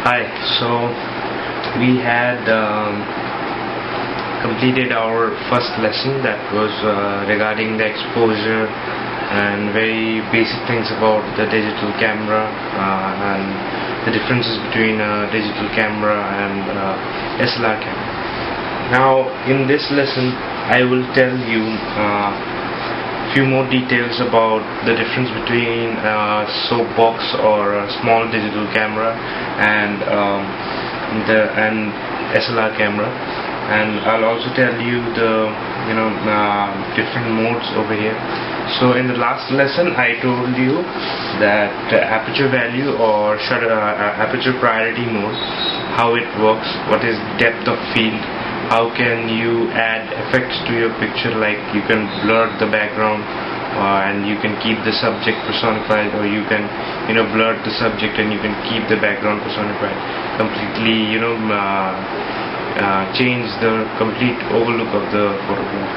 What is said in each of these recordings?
Hi, so we had completed our first lesson that was regarding the exposure and very basic things about the digital camera and the differences between a digital camera and SLR camera. Now in this lesson I will tell you few more details about the difference between soapbox or a small digital camera and SLR camera, and I'll also tell you the different modes over here. So in the last lesson I told you that aperture value or aperture priority mode, how it works, what is depth of field, how can you add effects to your picture, like you can blur the background and you can keep the subject personified, or you can blur the subject and you can keep the background personified, completely change the complete overlook of the photograph.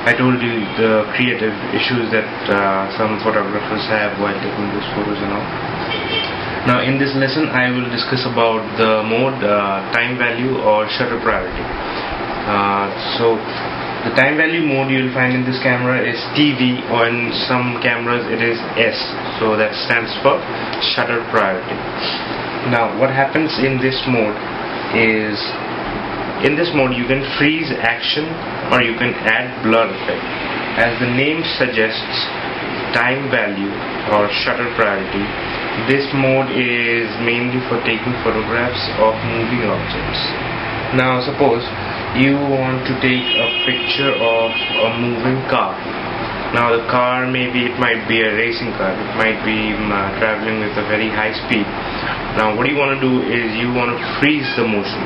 I told you the creative issues that some photographers have while taking those photos and all. Now in this lesson I will discuss about the mode time value or shutter priority. So the time value mode you will find in this camera is TV, or in some cameras it is S, so that stands for shutter priority. Now what happens in this mode is, in this mode you can freeze action or you can add blur effect. As the name suggests, time value or shutter priority, this mode is mainly for taking photographs of moving objects. Now suppose you want to take a picture of a moving car. Now the car, maybe it might be a racing car, it might be traveling with a very high speed. Now what you want to do is you want to freeze the motion.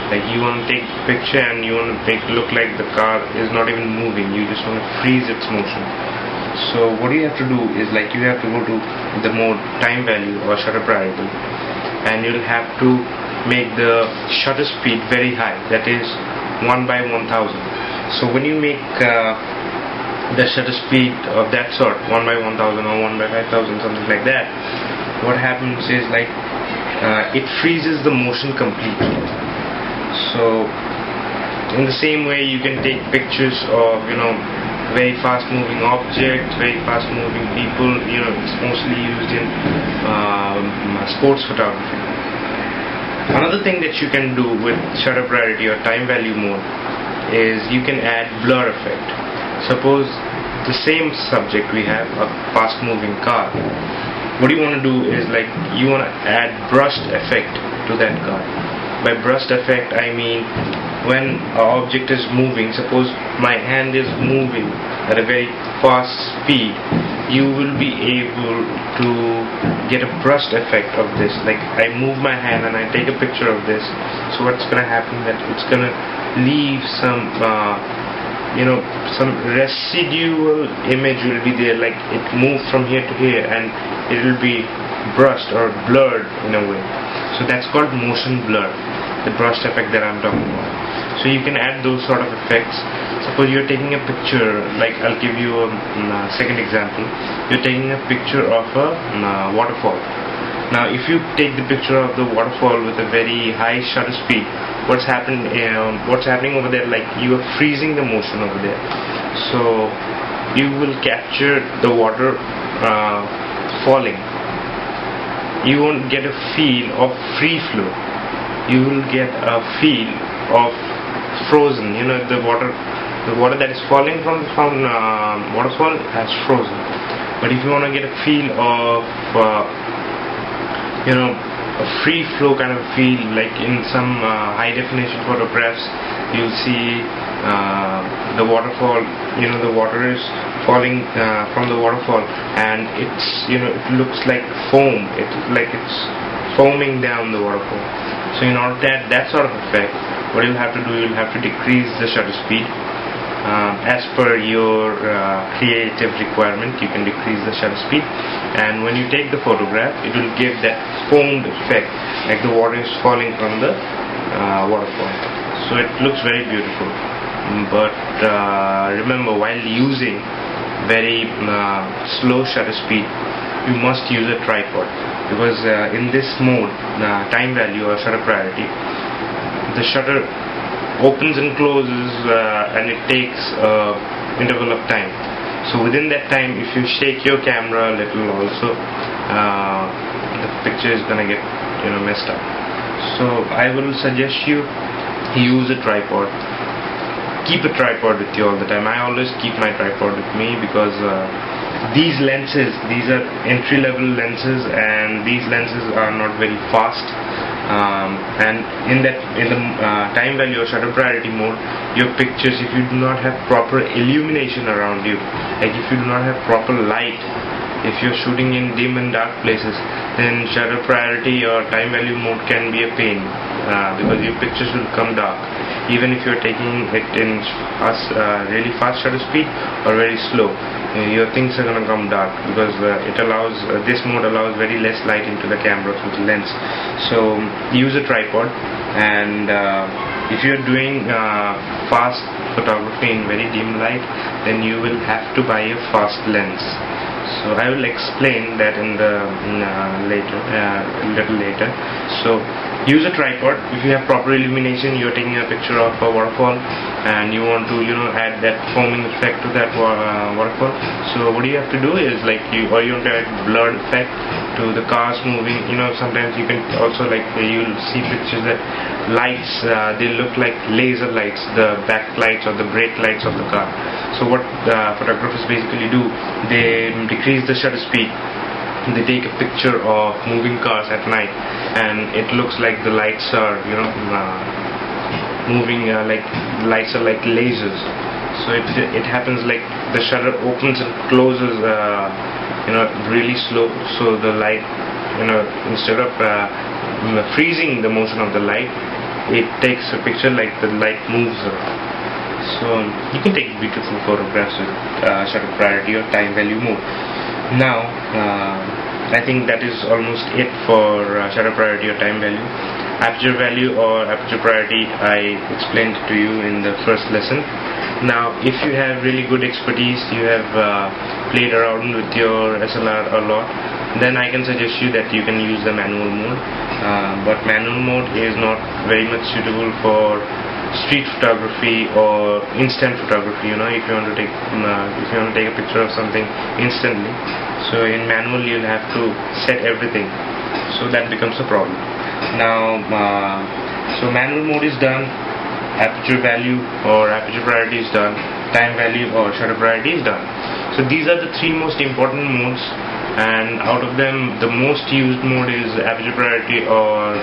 Like you want to take the picture and you want to make it look like the car is not even moving, you just want to freeze its motion. So what you have to do is, like, you have to go to the mode time value or shutter priority, and you'll have to make the shutter speed very high, that is 1/1000. So when you make the shutter speed of that sort, 1/1000 or 1/5000, something like that, what happens is, like, it freezes the motion completely. So in the same way you can take pictures of very fast moving objects, very fast moving people. It's mostly used in sports photography. Another thing that you can do with shutter priority or time value mode is you can add blur effect. Suppose the same subject, we have a fast moving car. What you want to do is, like, you want to add brushed effect to that car. By brushed effect I mean, when an object is moving, suppose my hand is moving at a very fast speed, you will be able to get a brushed effect of this. Like, I move my hand and I take a picture of this, so what's going to happen, that it's going to leave some some residual image will be there, like it moved from here to here and it will be brushed or blurred in a way. So that's called motion blur, the brushed effect that I'm talking about. So you can add those sort of effects. Suppose you're taking a picture, like I'll give you a second example. You're taking a picture of a waterfall. Now if you take the picture of the waterfall with a very high shutter speed, what's happening over there, like you are freezing the motion over there. So you will capture the water falling. You won't get a feel of free flow. You will get a feel of frozen. The water that is falling from waterfall has frozen. But if you want to get a feel of a free flow kind of feel, like in some high definition photographs, you'll see the waterfall, the water is falling from the waterfall, and it's it looks like foam, it's foaming down the waterfall. So in order to add that sort of effect, what you'll have to do, you'll have to decrease the shutter speed as per your creative requirement. You can decrease the shutter speed, and when you take the photograph, it will give that foamed effect, like the water is falling from the waterfall. So it looks very beautiful. But remember, while using very slow shutter speed, you must use a tripod, because in this mode, time value or shutter priority, the shutter opens and closes and it takes interval of time. So within that time, if you shake your camera a little also, the picture is gonna get messed up. So I will suggest you use a tripod. Keep a tripod with you all the time. I always keep my tripod with me, because these lenses, these are entry-level lenses, and these lenses are not very fast. And in the time value or shutter priority mode, your pictures, if you do not have proper illumination around you, like if you do not have proper light, if you're shooting in dim and dark places, then shutter priority or time value mode can be a pain, because your pictures will come dark, even if you're taking it in really fast shutter speed or very slow. Your things are going to come dark, because it allows this mode allows very less light into the camera through the lens. So use a tripod, and if you're doing fast photography in very dim light, then you will have to buy a fast lens. So I will explain that in the a little later. So use a tripod. If you have proper illumination, you're taking a picture of a waterfall and you want to add that foaming effect to that waterfall. So what you have to do is you want to add blurred effect to the cars moving. Sometimes you can also you'll see pictures that lights, they look like laser lights, the back lights or the brake lights of the car. So what photographers basically do, they decrease the shutter speed. They take a picture of moving cars at night, and it looks like the lights are moving, like the lights are like lasers. So it happens like the shutter opens and closes really slow, so the light instead of freezing the motion of the light, it takes a picture like the light moves around. So you can take beautiful photographs with shutter priority or time value mode. Now I think that is almost it for shutter priority or time value. Aperture value or aperture priority I explained to you in the first lesson. Now if you have really good expertise, you have played around with your SLR a lot, then I can suggest you that you can use the manual mode. But manual mode is not very much suitable for street photography or instant photography. If you want to take a picture of something instantly, so in manual you'll have to set everything, so that becomes a problem. Now so manual mode is done, aperture value or aperture priority is done, time value or shutter priority is done. So these are the three most important modes, and out of them the most used mode is aperture priority or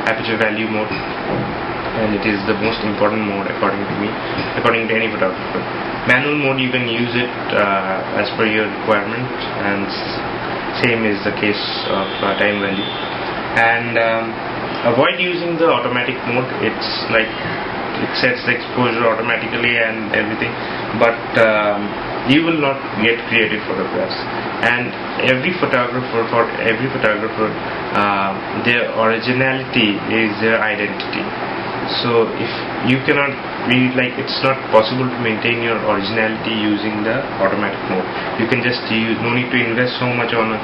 aperture value mode, and it is the most important mode according to me, according to any photographer. Manual mode, you can use it as per your requirement, and same is the case of time value. And avoid using the automatic mode. It's like it sets the exposure automatically and everything, but you will not get creative photographs. And every photographer, their originality is their identity. So if you cannot it's not possible to maintain your originality using the automatic mode. You can just use, no need to invest so much on a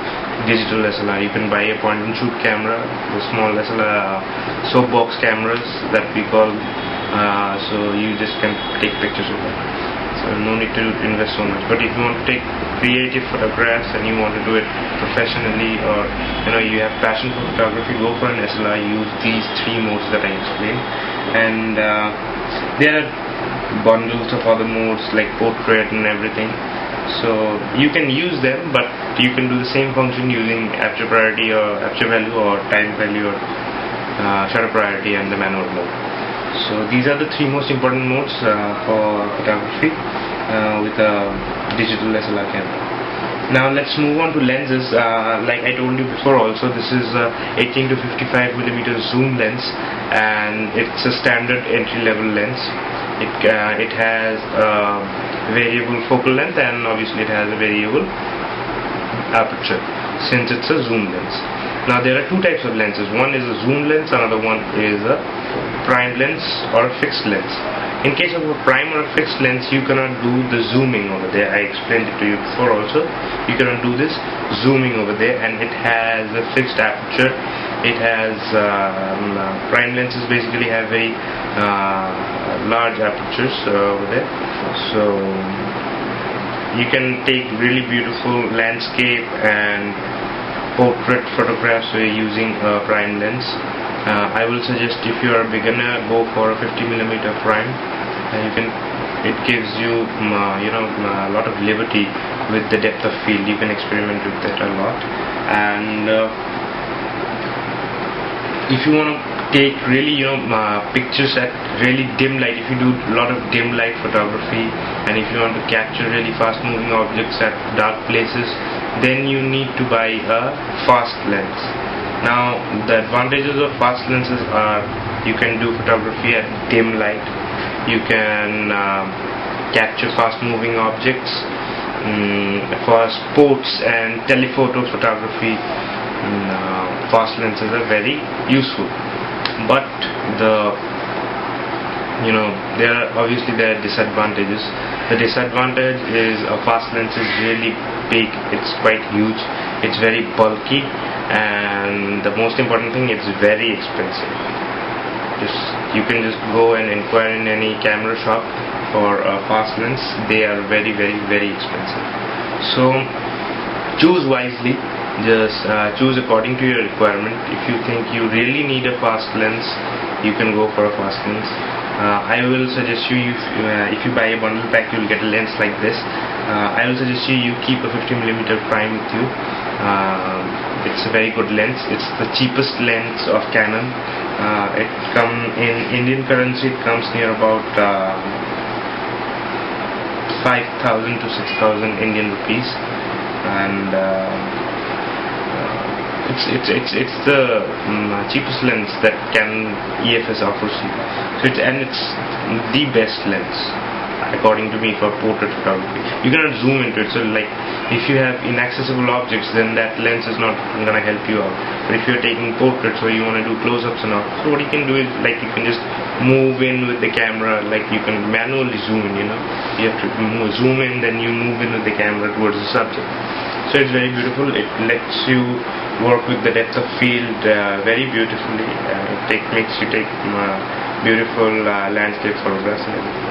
digital SLR. You can buy a point and shoot camera, the small SLR soapbox cameras that we call, so you just can take pictures of that. So no need to invest so much. But if you want to take creative photographs and you want to do it professionally, or you have passion for photography, go for an SLR. Use these three modes that I explained, and there are bundles of other modes like portrait and everything. So you can use them, but you can do the same function using aperture priority or aperture value or time value or shutter priority and the manual mode. So these are the three most important modes for photography with a digital SLR camera. Now let's move on to lenses. Like I told you before also, this is 18 to 55mm zoom lens, and it's a standard entry-level lens. It has a variable focal length, and obviously it has a variable aperture since it's a zoom lens. Now there are two types of lenses. One is a zoom lens, another one is a prime lens or a fixed lens. In case of a prime or a fixed lens, you cannot do the zooming over there. I explained it to you before also. You cannot do this zooming over there, and it has a fixed aperture. It has prime lenses basically have very large apertures over there, so you can take really beautiful landscape and portrait photographs using a prime lens. I will suggest, if you are a beginner, go for a 50mm prime. It gives you a lot of liberty with the depth of field. You can experiment with that a lot. And if you want to take really pictures at really dim light, if you do a lot of dim light photography, and if you want to capture really fast moving objects at dark places, then you need to buy a fast lens. Now, the advantages of fast lenses are you can do photography at dim light, you can capture fast moving objects. For sports and telephoto photography, fast lenses are very useful, but there are disadvantages. The disadvantage is a fast lens is really big, it's quite huge, it's very bulky, and the most important thing, it's very expensive. You can just go and inquire in any camera shop for a fast lens. They are very expensive. So choose wisely. Just choose according to your requirement. If you think you really need a fast lens, you can go for a fast lens. I will suggest you, if you buy a bundle pack, you will get a lens like this. I will suggest you keep a 50mm prime with you. It's a very good lens. It's the cheapest lens of Canon. It comes in Indian currency. It comes near about 5,000 to 6,000 Indian rupees, and it's the cheapest lens that Canon EFS offers you. So it's the best lens, according to me, for portrait photography. You cannot zoom into it, so like if you have inaccessible objects, then that lens is not gonna help you out. But if you're taking portraits or you want to do close-ups and all, so what you can do is, like, you can just move in with the camera, like you can manually zoom in, you have to zoom in, then you move in with the camera towards the subject. So it's very beautiful. It lets you work with the depth of field very beautifully. It makes you take beautiful landscape photographs and everything.